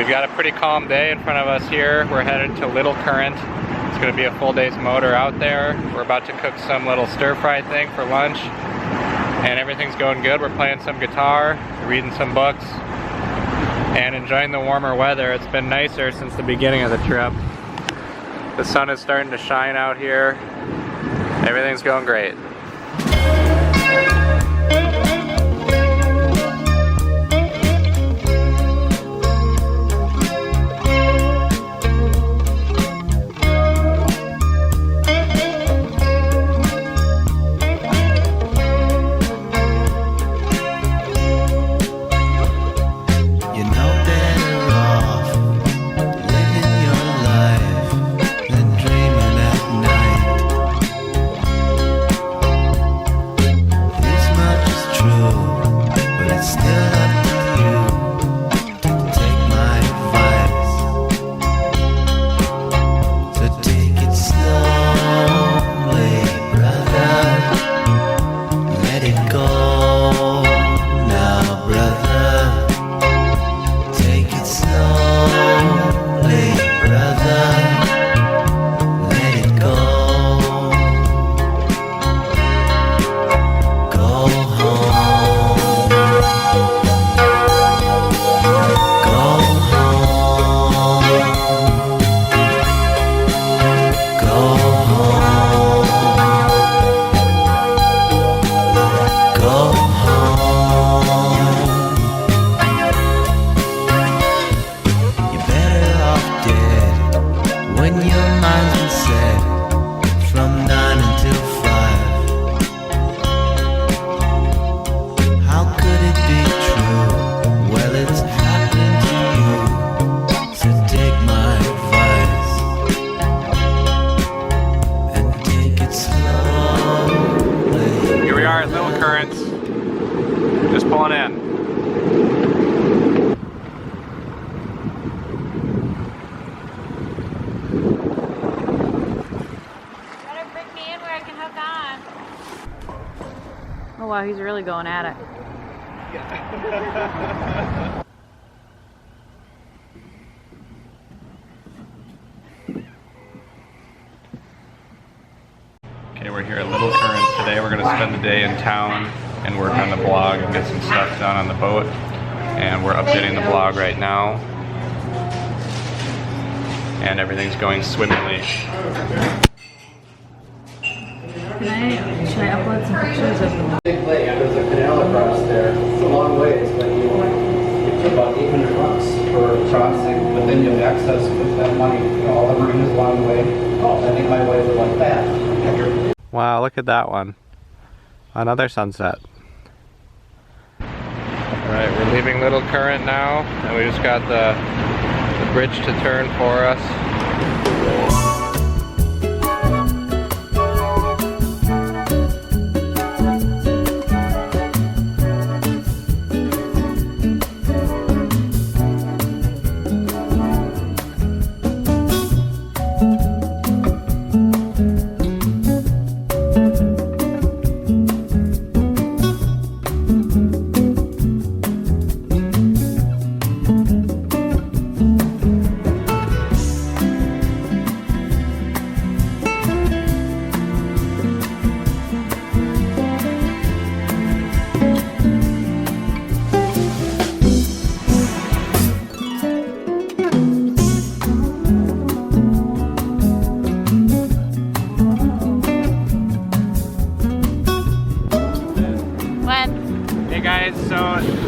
We've got a pretty calm day in front of us here. We're headed to Little Current. It's going to be a full day's motor out there. We're about to cook some little stir-fry thing for lunch. And everything's going good. We're playing some guitar, reading some books, and enjoying the warmer weather. It's been nicer since the beginning of the trip. The sun is starting to shine out here. Everything's going great. Just pulling in. Better bring me in where I can hook on. Oh wow, he's really going at it. Okay, we're here at Little Current today. We're going to spend the day in town and work on the blog and get some stuff done on the boat. And we're updating the blog right now. And everyth's going swimmingly. Should I upload some pictures of them? Big lake, there's a canal across there. It's a long ways, but it took about $800 for crossing. But then you have access with that money. You know, all the marinas along the way. Oh, I think my waves are like that. Wow, look at that one. Another sunset. Alright, we're leaving Little Current now, and we just got the bridge to turn for us.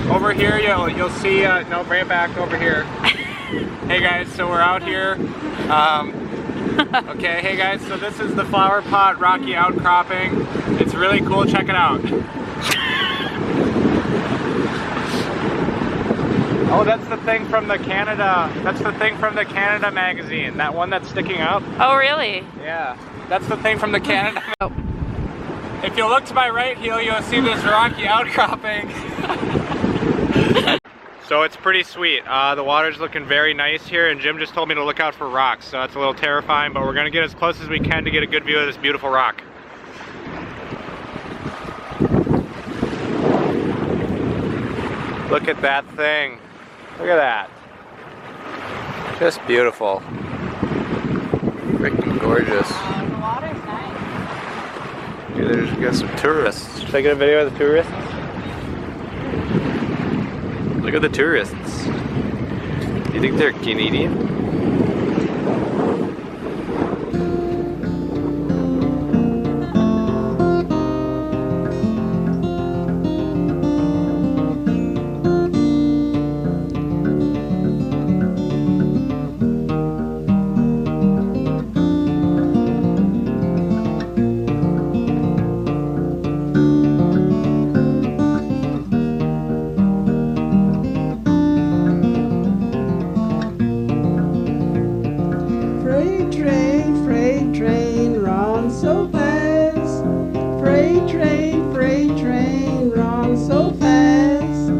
Over here, you'll see, no, bring it back over here. Hey guys, so we're out here. Okay, hey guys, so this is the flower pot rocky outcropping. It's really cool, check it out. Oh, that's the thing from the Canada magazine. That one that's sticking up. Oh, really? Yeah, that's the thing from the Canada. Oh. If you look to my right heel, you'll see this rocky outcropping. So it's pretty sweet. The water's looking very nice here, and Jim just told me to look out for rocks, so that's a little terrifying, but we're gonna get as close as we can to get a good view of this beautiful rock. Look at that thing. Look at that. Just beautiful. Freaking gorgeous. The water's nice. Dude, there's got some tourists. Should I get a video of the tourists? Look at the tourists. Do you think they're Canadian? Freight train, run so fast. Freight train, run so fast.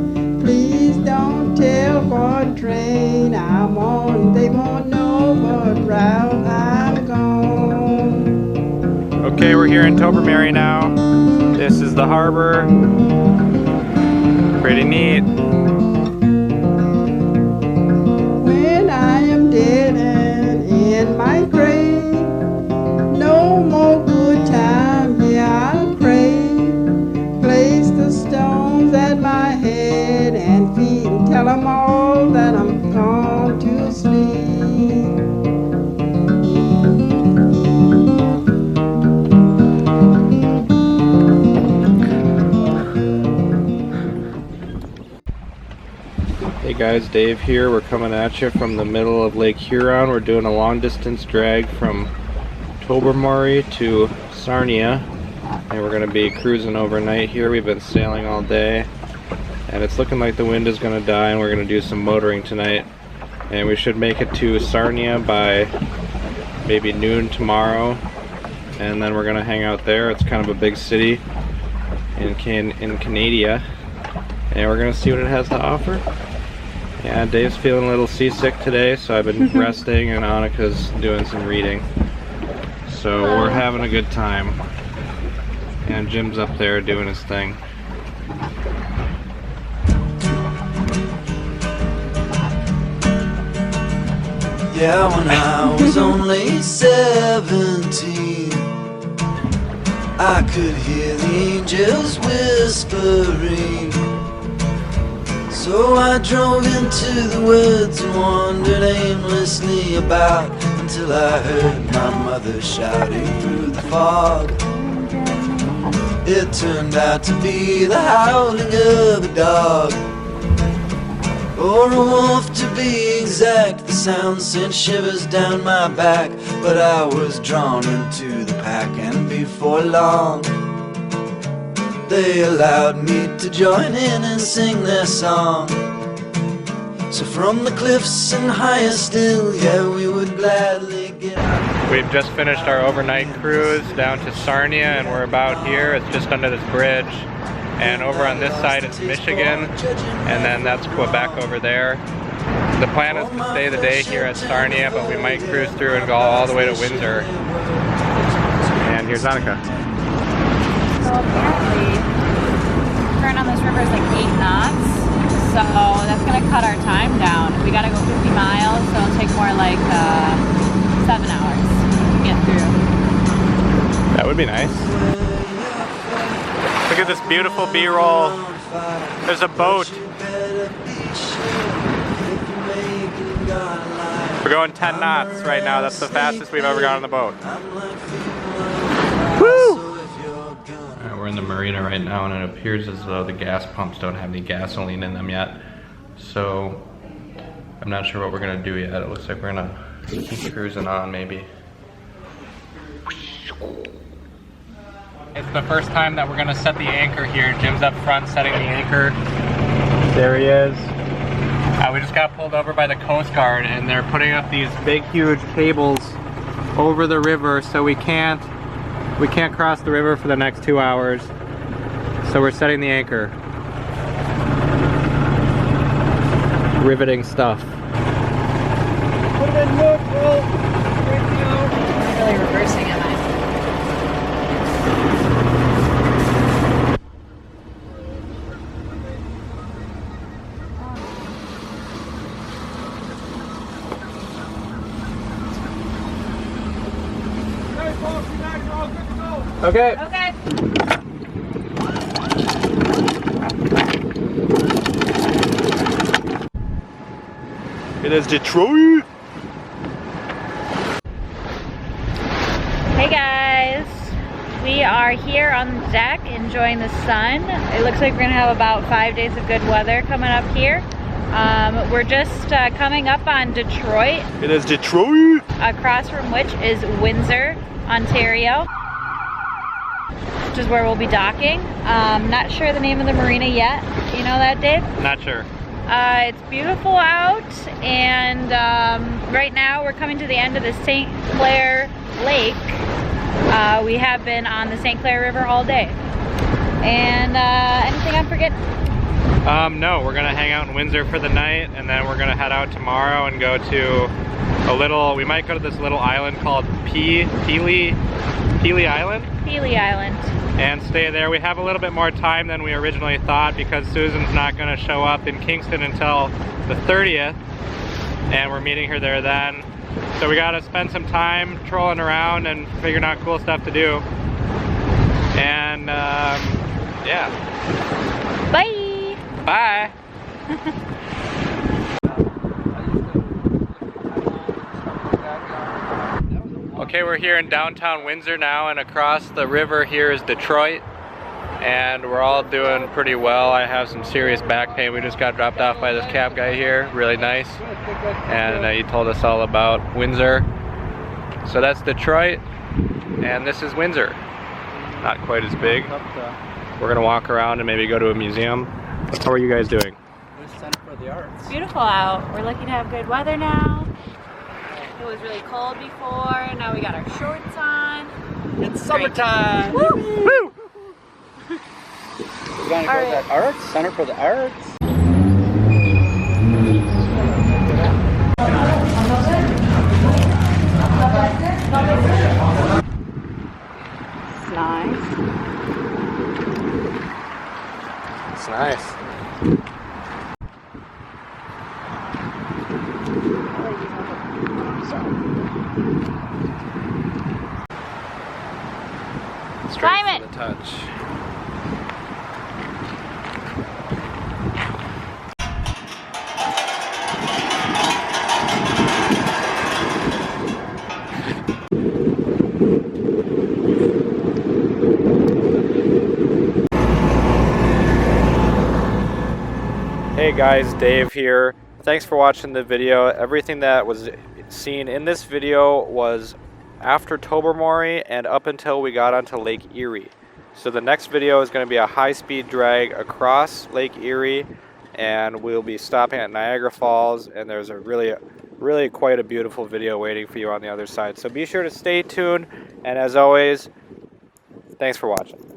Please don't tell what train I'm on. They won't know what route I'm gone. Okay, we're here in Tobermory now. This is the harbor. Pretty neat. When I am dead and in my grave, no more good time here I'll crave. Place the stones at my head and feet and tell them all that I'm gone to sleep. Hey guys, Dave here. We're coming at you from the middle of Lake Huron. We're doing a long distance drag from Tobermory to Sarnia, and we're going to be cruising overnight here. We've been sailing all day, and it's looking like the wind is going to die, and we're going to do some motoring tonight. And we should make it to Sarnia by maybe noon tomorrow, and then we're going to hang out there. It's kind of a big city in Canada, and we're going to see what it has to offer. Yeah, Dave's feeling a little seasick today, so I've been resting, and Annika's doing some reading. So we're having a good time. And Jim's up there doing his thing. Yeah, when I was only 17, I could hear the angels whispering. So I drove into the woods and wandered aimlessly about until I heard my mother shouting through the fog. It turned out to be the howling of a dog, or a wolf to be exact. The sound sent shivers down my back, but I was drawn into the pack, and before long they allowed me to join in and sing their song. So from the cliffs and higher still, yeah, we would gladly get out. We've just finished our overnight cruise down to Sarnia, and we're about here. It's just under this bridge. And over on this side it's Michigan, and then that's Quebec over there. The plan is to stay the day here at Sarnia, but we might cruise through and go all the way to Windsor. And here's Annika. So apparently, current on this river is like 8 knots. So that's gonna cut our time down. We gotta go 50 miles, so it'll take more like 7 hours to get through. That would be nice. Look at this beautiful B-roll. There's a boat. We're going 10 knots right now. That's the fastest we've ever gone on the boat. Woo! Alright, we're in the marina right now, and it appears as though the gas pumps don't have any gasoline in them yet. So I'm not sure what we're gonna do yet. It looks like we're gonna keep cruising on maybe. It's the first time that we're gonna set the anchor here. Jim's up front setting the anchor. There he is. We just got pulled over by the Coast Guard, and they're putting up these big, huge cables over the river, so we can't cross the river for the next 2 hours. So we're setting the anchor. Riveting stuff. Put it in neutral. I'm really reversing it. Okay. Okay. It is Detroit. Hey guys, we are here on the deck enjoying the sun. It looks like we're gonna have about 5 days of good weather coming up here. We're just coming up on Detroit. It is Detroit. Across from which is Windsor, Ontario, which is where we'll be docking. Not sure the name of the marina yet. You know that, Dave? Not sure. It's beautiful out, and right now we're coming to the end of the St. Clair Lake. We have been on the St. Clair River all day. And anything I'm forgetting? No, we're gonna hang out in Windsor for the night, and then we're gonna head out tomorrow and go to we might go to this little island called Peely Island? Peely Island. And stay there. We have a little bit more time than we originally thought because Susan's not gonna show up in Kingston until the 30th, and we're meeting her there then. So we gotta spend some time trolling around and figuring out cool stuff to do. And yeah. Bye! Bye! Okay, we're here in downtown Windsor now, and across the river here is Detroit. And we're all doing pretty well. I have some serious back pain. We just got dropped off by this cab guy here, really nice. And he told us all about Windsor. So that's Detroit, and this is Windsor. Not quite as big. We're gonna walk around and maybe go to a museum. How are you guys doing? Center for the Arts. It's beautiful out. We're lucky to have good weather now. It was really cold before. Now we got our shorts on. It's summertime. Woo! Woo! We're gonna go to that Arts Center for the Arts. Nice. It's nice. Straight Climb for it. the touch. Hey guys, Dave here. Thanks for watching the video. Everything that was seen in this video was after Tobermory and up until we got onto Lake Erie. So the next video is going to be a high-speed drag across Lake Erie, and we'll be stopping at Niagara Falls, and there's a really quite a beautiful video waiting for you on the other side. So be sure to stay tuned, and as always, thanks for watching.